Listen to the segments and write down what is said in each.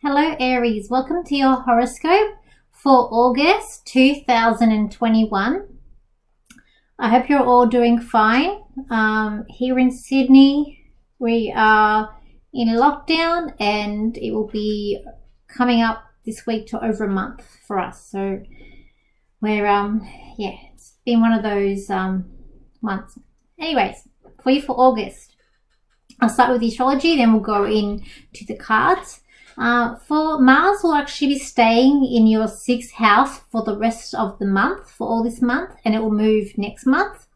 Hello Aries, welcome to your horoscope for August 2021. I hope you're all doing fine. Here in Sydney, we are in lockdown and it will be coming up this week to over a month for us. So we're, it's been one of those months. Anyways, for you for August, I'll start with the astrology, then we'll go into the cards. For Mars will actually be staying in your 6th house for the rest of the month, for all this month, and it will move next month.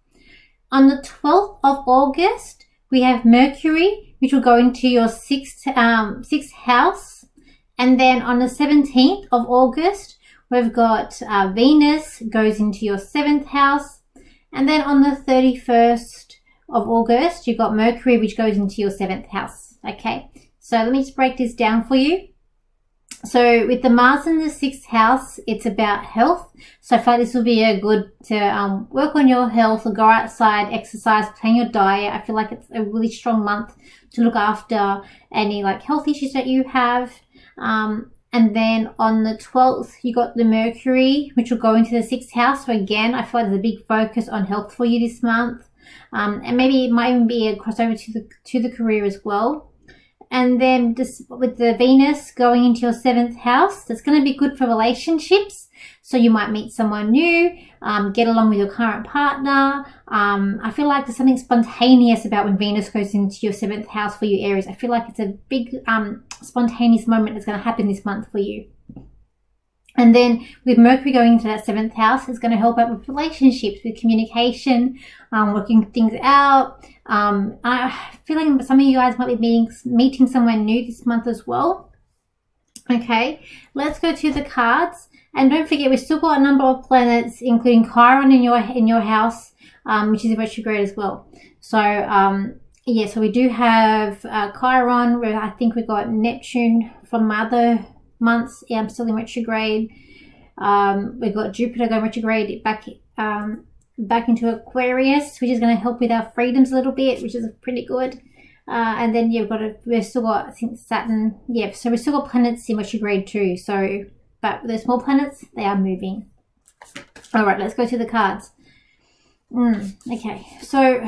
On the 12th of August, we have Mercury, which will go into your 6th house. And then on the 17th of August, we've got Venus goes into your 7th house. And then on the 31st of August, you've got Mercury, which goes into your 7th house. Okay. So let me just break this down for you. So with the Mars in the 6th house, it's about health. So I feel like this will be a good to work on your health or go outside, exercise, plan your diet. I feel like it's a really strong month to look after any like health issues that you have. And then on the 12th, you got the Mercury, which will go into the 6th house. So again, I feel like there's a big focus on health for you this month. And maybe it might even be a crossover to the career as well. And then just with the Venus going into your 7th house, that's going to be good for relationships. So you might meet someone new, get along with your current partner. I feel like there's something spontaneous about when Venus goes into your 7th house for you, Aries. I feel like it's a big spontaneous moment that's going to happen this month for you. And then with Mercury going into that 7th house, it's going to help out with relationships, with communication, working things out. I feel like some of you guys might be meeting someone new this month as well. Okay, let's go to the cards. And don't forget, we've still got a number of planets, including Chiron in your house, which is retrograde as well. So, so we do have Chiron, where I think we've got Neptune from other months. I'm still in retrograde. We've got Jupiter going retrograde back into Aquarius, which is going to help with our freedoms a little bit, which is pretty good. And then we've still got I think Saturn. Yeah, so we've still got planets in retrograde too. So, but the small planets, they are moving. All right, let's go to the cards. Okay, so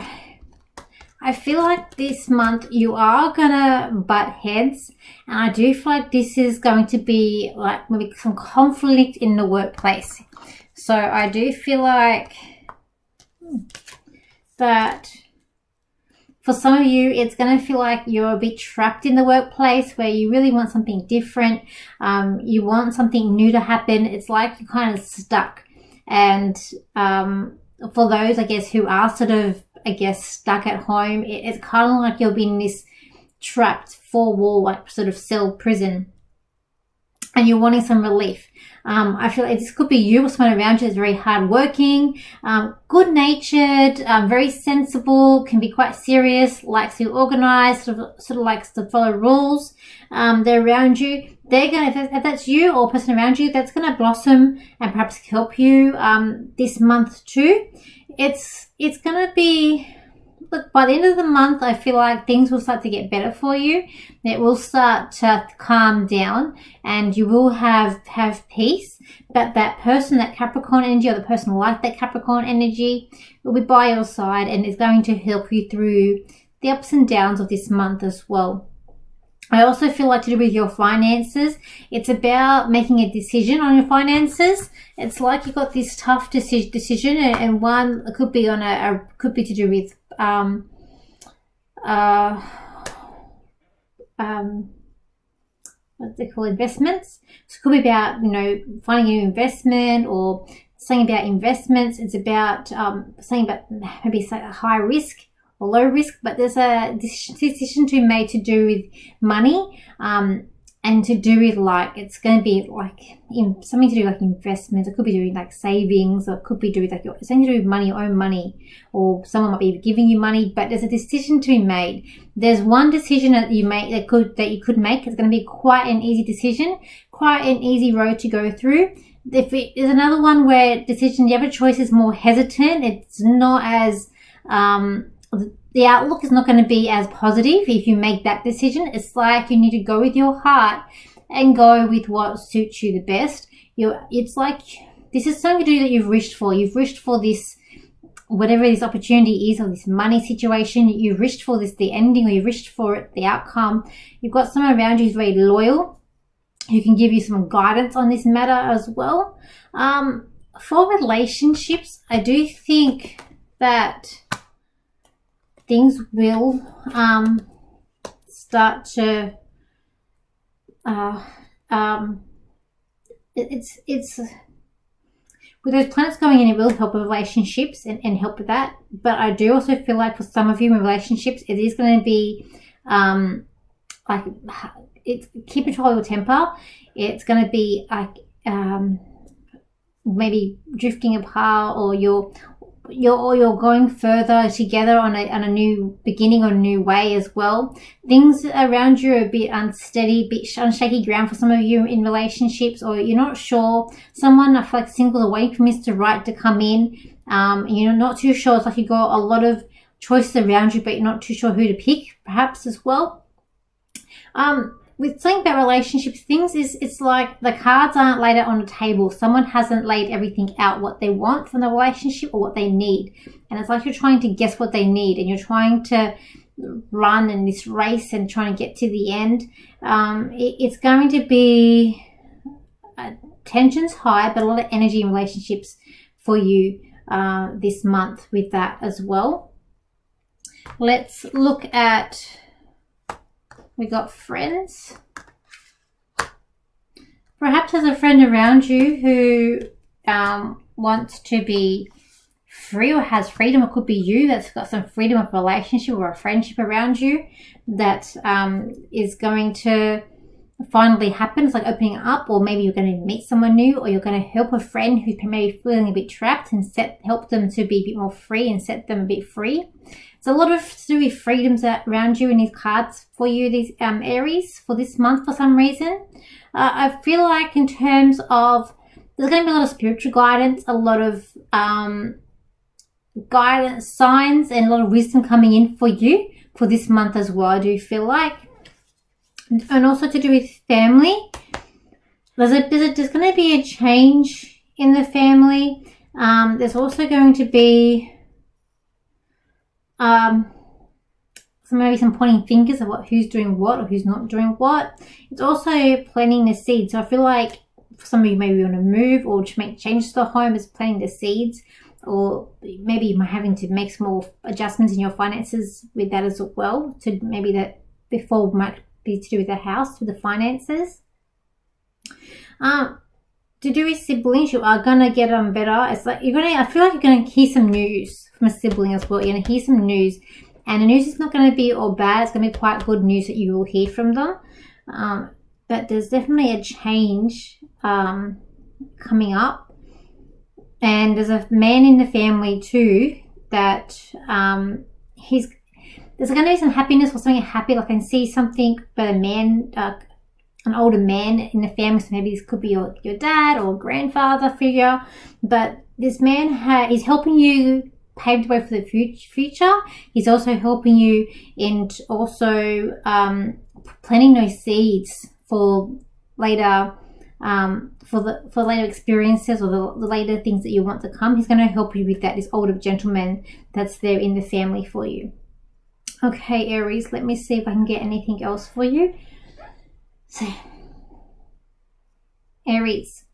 I feel like this month you are gonna butt heads, and I do feel like this is going to be like maybe some conflict in the workplace. So I do feel like that for some of you, it's going to feel like you're a bit trapped in the workplace where you really want something different. You want something new to happen. It's like you're kind of stuck. And for those, I guess, who are sort of stuck at home, it's kind of like you're being this trapped four-wall, like sort of cell prison, and you're wanting some relief. I feel like this could be you or someone around you that's very hardworking, good-natured, very sensible, can be quite serious, likes to organize, sort of likes to follow rules. They're around you. They're gonna, if that's you or a person around you, that's gonna blossom and perhaps help you this month too. It's gonna be. Look, by the end of the month, I feel like things will start to get better for you. It will start to calm down and you will have peace. But that person, that Capricorn energy, or the person like that Capricorn energy, will be by your side and is going to help you through the ups and downs of this month as well. I also feel like to do with your finances, it's about making a decision on your finances. It's like you got this tough decision, and one could be could be to do with what they call investments. So it could be about finding a new investment or something about investments. It's about something about maybe high risk or low risk, but there's a decision to be made to do with money, and to do with it's going to be something to do like investments. It could be doing like savings, or it could be doing like something to do with money, your own money, or someone might be giving you money. But there's a decision to be made. There's one decision that you make that you could make. It's going to be quite an easy decision, quite an easy road to go through. If there's another one where the other choice is more hesitant, it's not as the outlook is not going to be as positive if you make that decision. It's like you need to go with your heart and go with what suits you the best. It's like this is something to do that you've wished for. You've wished for this, whatever this opportunity is, or this money situation. You've wished for this, the ending, or you wished for it, the outcome. You've got someone around you who's very loyal, who can give you some guidance on this matter as well. For relationships, I do think that things will start to it's with those planets going in, it will help with relationships and help with that. But I do also feel like for some of you in relationships, it is going to be like it's keep control of your temper. It's going to be like maybe drifting apart, or you're going further together on a new beginning or a new way as well. Things around you are a bit unsteady, a bit on shaky ground for some of you in relationships, or you're not sure. Someone, I feel like single, are waiting for Mr. Right to come in. You're not too sure. It's like you've got a lot of choices around you, but you're not too sure who to pick, perhaps as well. With something about relationships, it's like the cards aren't laid out on the table. Someone hasn't laid everything out, what they want from the relationship or what they need. And it's like you're trying to guess what they need, and you're trying to run in this race and trying to get to the end. It's going to be tensions high, but a lot of energy in relationships for you this month with that as well. Let's look at... We got friends. Perhaps there's a friend around you who wants to be free or has freedom. It could be you that's got some freedom of relationship or a friendship around you that is going to finally happen. It's like opening up, or maybe you're going to meet someone new, or you're going to help a friend who's maybe feeling a bit trapped and help them to be a bit more free and set them a bit free. It's a lot of to do with freedoms around you in these cards for you, these Aries, for this month for some reason. I feel like in terms of, there's going to be a lot of spiritual guidance, a lot of guidance, signs, and a lot of wisdom coming in for you for this month as well, I do feel like. And also to do with family. There's going to be a change in the family. There's also going to be maybe some pointing fingers of who's doing what or who's not doing what. It's also planting the seeds. So I feel like for some of you, maybe you want to move or to make changes to the home, is planting the seeds, or maybe you might having to make small adjustments in your finances with that as well. So maybe that before might be to do with the house, with the finances. To do with siblings, you are gonna get better. It's like I feel like you're gonna hear some news from a sibling as well. You're gonna hear some news, and the news is not gonna be all bad. It's gonna be quite good news that you will hear from them. But there's definitely a change coming up, and there's a man in the family too that there's going to be some happiness or something happy. Like I can see something, but a man, an older man in the family. So maybe this could be your dad or grandfather figure. But this man is helping you pave the way for the future. He's also helping you in also planting those seeds for later, for later experiences or the later things that you want to come. He's going to help you with that. This older gentleman that's there in the family for you. Okay, Aries, let me see if I can get anything else for you. So, Aries,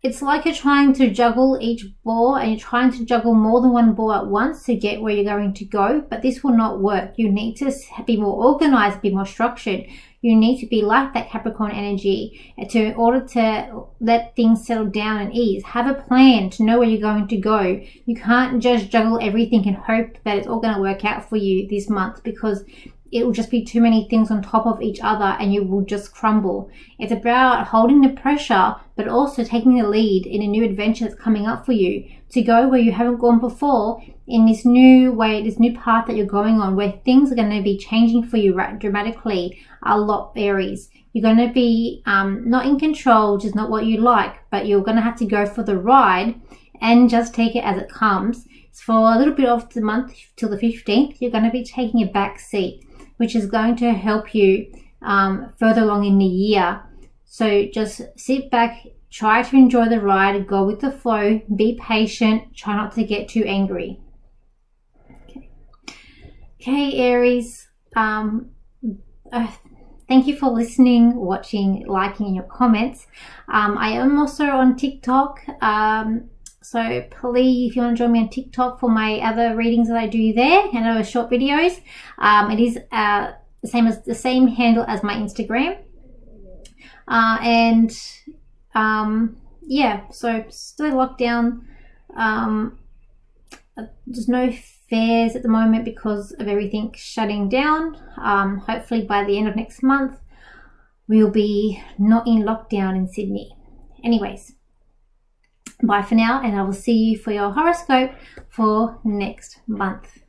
it's like you're trying to juggle each ball, and you're trying to juggle more than one ball at once to get where you're going to go, but this will not work. You need to be more organized, be more structured. You need to be like that Capricorn energy in order to let things settle down and ease. Have a plan to know where you're going to go. You can't just juggle everything and hope that it's all going to work out for you this month, because it will just be too many things on top of each other and you will just crumble. It's about holding the pressure, but also taking the lead in a new adventure that's coming up for you, to go where you haven't gone before in this new way, this new path that you're going on, where things are going to be changing for you dramatically a lot, Aries. You're going to be not in control, which is not what you like, but you're going to have to go for the ride and just take it as it comes. So for a little bit of the month till the 15th, you're going to be taking a back seat, which is going to help you further along in the year. So just sit back, try to enjoy the ride, go with the flow, be patient, try not to get too angry. Okay, Aries, thank you for listening, watching, liking, and your comments. I am also on TikTok, so please, if you want to join me on TikTok for my other readings that I do there and other short videos, it is the same handle as my Instagram. Yeah, so still locked down. There's no fairs at the moment because of everything shutting down. Hopefully by the end of next month we'll be not in lockdown in Sydney. Anyways, bye for now, and I will see you for your horoscope for next month.